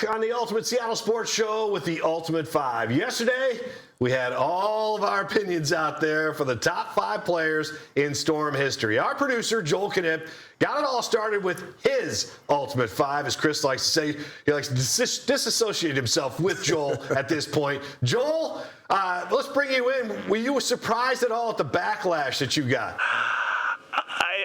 on the Ultimate Seattle Sports Show with the Ultimate Five. Yesterday, we had all of our opinions out there for the top 5 players in Storm history. Our producer, Joel Knipp, got it all started with his Ultimate Five. As Chris likes to say, he likes to disassociate himself with Joel at this point. Joel, let's bring you in. Were you surprised at all at the backlash that you got?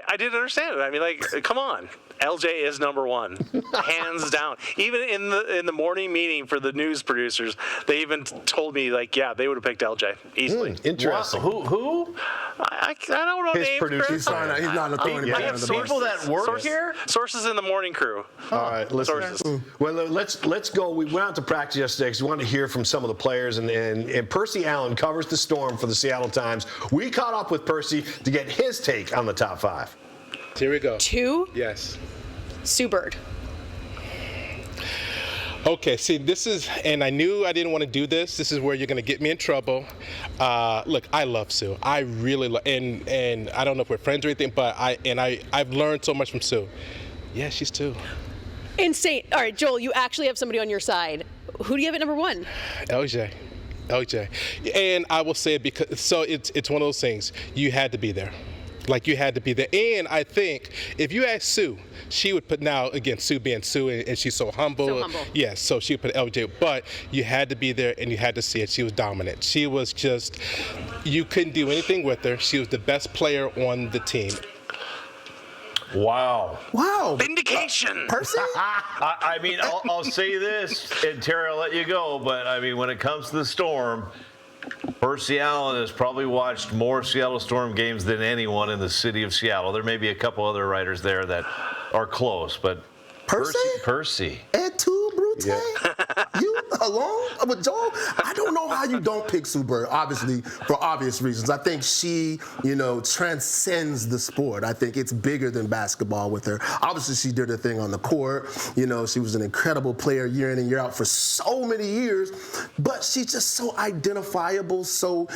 I didn't understand it. I mean, like, come on. LJ is number one, hands down. Even in the morning meeting for the news producers, they even told me, like, yeah, they would have picked LJ easily. Interesting. Who? I don't know His names. producer. He's not a authority. I have people that work here. Sources in the morning crew. All right, listen. Sources. Well, let's go. We went out to practice yesterday because we wanted to hear from some of the players, and Percy Allen covers the Storm for the Seattle Times. We caught up with Percy to get his take on the top 5. Here we go. 2? Yes. Sue Bird. Okay, see, this is, and I knew I didn't want to do this. This is where you're going to get me in trouble. Look, I love Sue. I really love, and I don't know if we're friends or anything, but I've learned so much from Sue. Yeah, she's 2. Insane. All right, Joel, you actually have somebody on your side. Who do you have at number 1? LJ. And I will say it because, so it's one of those things. You had to be there. Like, you had to be there. And I think if you ask Sue, she would put, now again, Sue being Sue, and she's so humble. So humble. Yes, so she would put LJ. But you had to be there and you had to see it. She was dominant. She was just, you couldn't do anything with her. She was the best player on the team. Wow. Vindication. Percy? I mean, I'll say this, and Terry, I'll let you go, but I mean, when it comes to the Storm, Percy Allen has probably watched more Seattle Storm games than anyone in the city of Seattle. There may be a couple other writers there that are close, but Percy. Et tu, Brute? Yeah. You alone with Joel? I don't know how you don't pick Sue Bird, obviously, for obvious reasons. I think she, transcends the sport. I think it's bigger than basketball with her. Obviously, she did her thing on the court. She was an incredible player year in and year out for so many years, but she's just so identifiable, so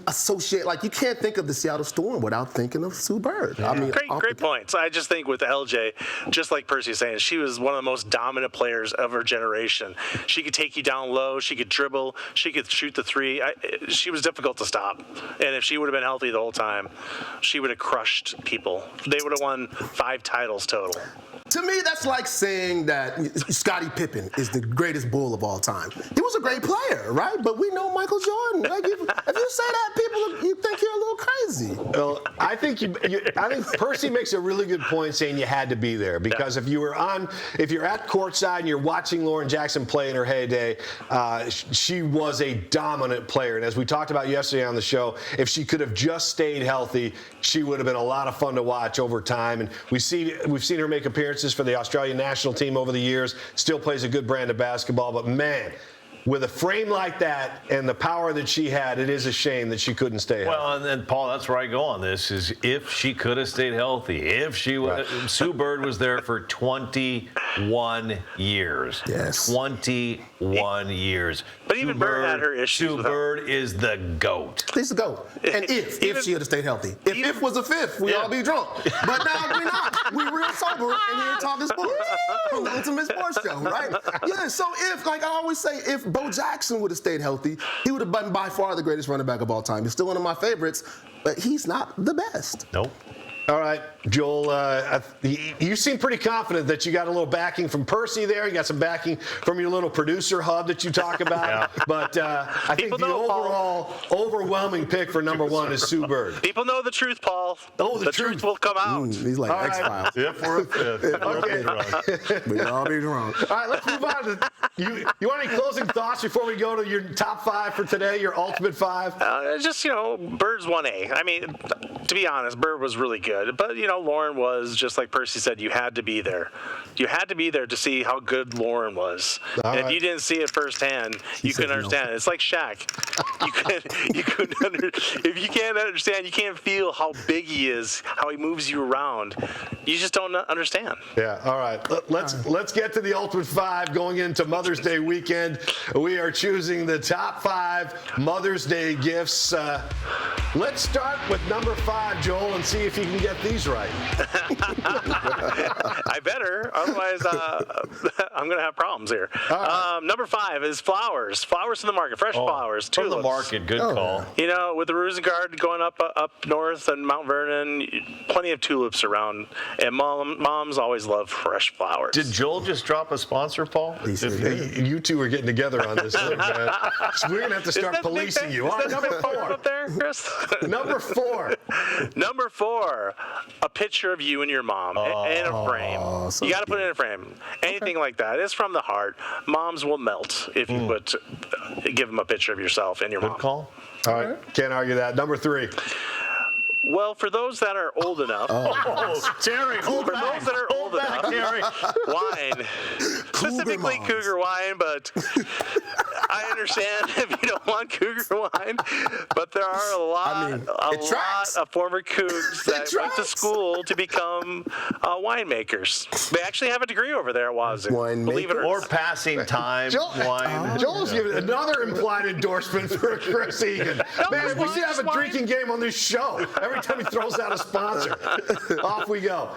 associated. Like, you can't think of the Seattle Storm without thinking of Sue Bird. Yeah. I mean, great points. I just think with LJ, just like Percy's saying, she was one of the most dominant players of her generation. She could take you down low. She could dribble. She could shoot the 3. She was difficult to stop. And if she would have been healthy the whole time, she would have crushed people. They would have won 5 titles total. To me, that's like saying that Scottie Pippen is the greatest Bull of all time. He was a great player, right? But we know Michael Jordan. Like, if you say that, people, you think you're a little crazy. Well, I think I think Percy makes a really good point saying you had to be there because if you're at courtside and you're watching Lauren Jackson play in her heyday, she was a dominant player. And as we talked about yesterday on the show, if she could have just stayed healthy, she would have been a lot of fun to watch over time. And we've seen her make appearances for the Australian national team over the years. Still plays a good brand of basketball, but man, with a frame like that and the power that she had, it is a shame that she couldn't stay healthy. Well, and then, Paul, that's where I go on this, is if she could have stayed healthy, if she was, Sue Bird was there for 21 years. Yes. 21 years. But even Bird had her issues. Sue Bird is the GOAT. He's the GOAT. And if she had stayed healthy. If was a fifth, we'd all be drunk. But now we're not. We're real sober and here talking sports on the Ultimate Sports Show, right? Yeah, so if, like I always say, if Bo Jackson would have stayed healthy, he would have been by far the greatest running back of all time. He's still one of my favorites, but he's not the best. Nope. All right, Joel, you seem pretty confident that you got a little backing from Percy there. You got some backing from your little producer hub that you talk about. Yeah. But I think the overall overwhelming pick for number 1 is Sue Bird. People know the truth, Paul. Oh, the truth will come out. He's like X-Files. If we're a fifth. Okay. We'll all be drunk. All right, let's move on to you want any closing thoughts before we go to your top 5 for today, your Ultimate 5? Just, Bird's 1A. I mean, to be honest, Bird was really good. But, Lauren was, just like Percy said, you had to be there. You had to be there to see how good Lauren was. And if you didn't see it firsthand, you couldn't understand it. It's like Shaq. If you can't understand, you can't feel how big he is, how he moves you around. You just don't understand. Yeah, all right. Let's get to the Ultimate 5 going into Mother's Day weekend. We are choosing the top 5 Mother's Day gifts. Let's start with number 5, Joel, and see if you can get get these right. I better, otherwise I'm going to have problems here. Number 5 is flowers. Flowers in the market, fresh flowers, From tulips. the market, good call. You know, with the Rosengard going up north and Mount Vernon, plenty of tulips around, and moms always love fresh flowers. Did Joel just drop a sponsor, Paul? Hey, you two are getting together on this thing, man. So we're going to have to start policing you. All right, number 4. Up there, Chris? Number 4. Number 4, a picture of you and your mom in a frame. so You got to put it in a frame. Anything like that. It's from the heart. Moms will melt if you give them a picture of yourself and your mom. Good call. All right, can't argue that. Number 3. Well, for those that are old enough, Terry, for those that are old enough, Terry. wine, specifically moms. Cougar wine, but I understand if you don't want Cougar wine, but there are a lot of former Cougs that went to school to become winemakers. They actually have a degree over there at Wazoo. Believe it or Or not. passing time, wine. Joel's giving another implied endorsement for Chris Egan. Man, we should have a drinking game on this show. Every time he throws out a sponsor, off we go.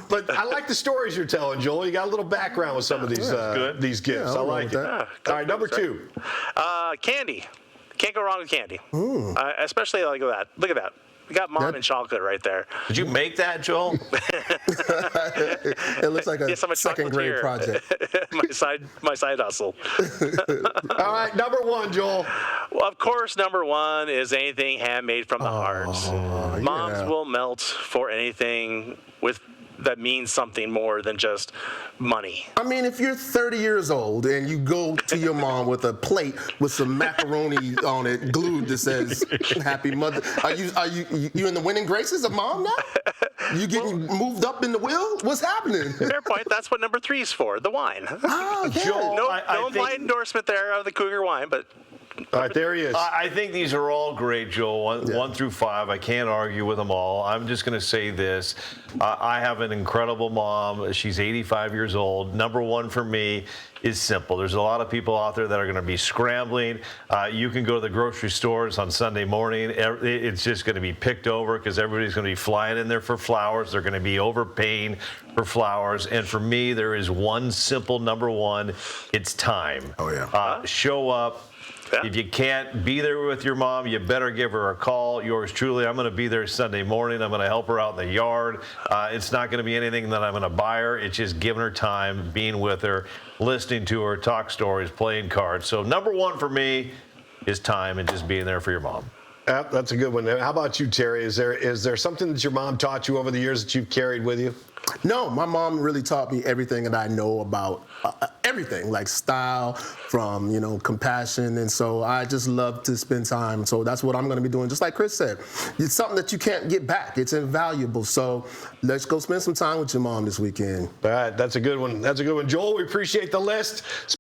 But I like the stories you're telling, Joel. You got a little background with some of these gifts. I like it. All right, number 2. Candy. Can't go wrong with candy. Especially like that. Look at that. We got mom and chocolate right there. Did you make that, Joel? It looks like a Yes, I'm a second grade chocolatier. project. my side hustle. All right, number 1, Joel. Well, of course, number 1 is anything handmade from the heart. Moms will melt for anything that means something more than just money. I mean, if you're 30 years old and you go to your mom with a plate with some macaroni on it glued that says "Happy Mother," are you in the winning graces of mom now? You getting moved up in the wheel? What's happening? Fair point. That's what number 3 is for, the wine. Oh, yeah. Joel, No I think- implied endorsement there of the Cougar wine, but All right, there he is. I think these are all great, Joel. 1 through 5. I can't argue with them all. I'm just going to say this. I have an incredible mom. She's 85 years old. Number 1 for me is simple. There's a lot of people out there that are going to be scrambling. You can go to the grocery stores on Sunday morning. It's just going to be picked over because everybody's going to be flying in there for flowers. They're going to be overpaying for flowers. And for me, there is one simple number 1. It's time. Oh, yeah. Show up. Yeah. If you can't be there with your mom, you better give her a call. Yours truly, I'm going to be there Sunday morning. I'm going to help her out in the yard. It's not going to be anything that I'm going to buy her. It's just giving her time, being with her, listening to her, talk stories, playing cards. So number 1 for me is time and just being there for your mom. Yep, that's a good one. How about you, Terry? Is there something that your mom taught you over the years that you've carried with you? No, my mom really taught me everything that I know about everything, like style, from, compassion. And so I just love to spend time. So that's what I'm going to be doing. Just like Chris said, it's something that you can't get back. It's invaluable. So let's go spend some time with your mom this weekend. All right, that's a good one. That's a good one. Joel, we appreciate the list.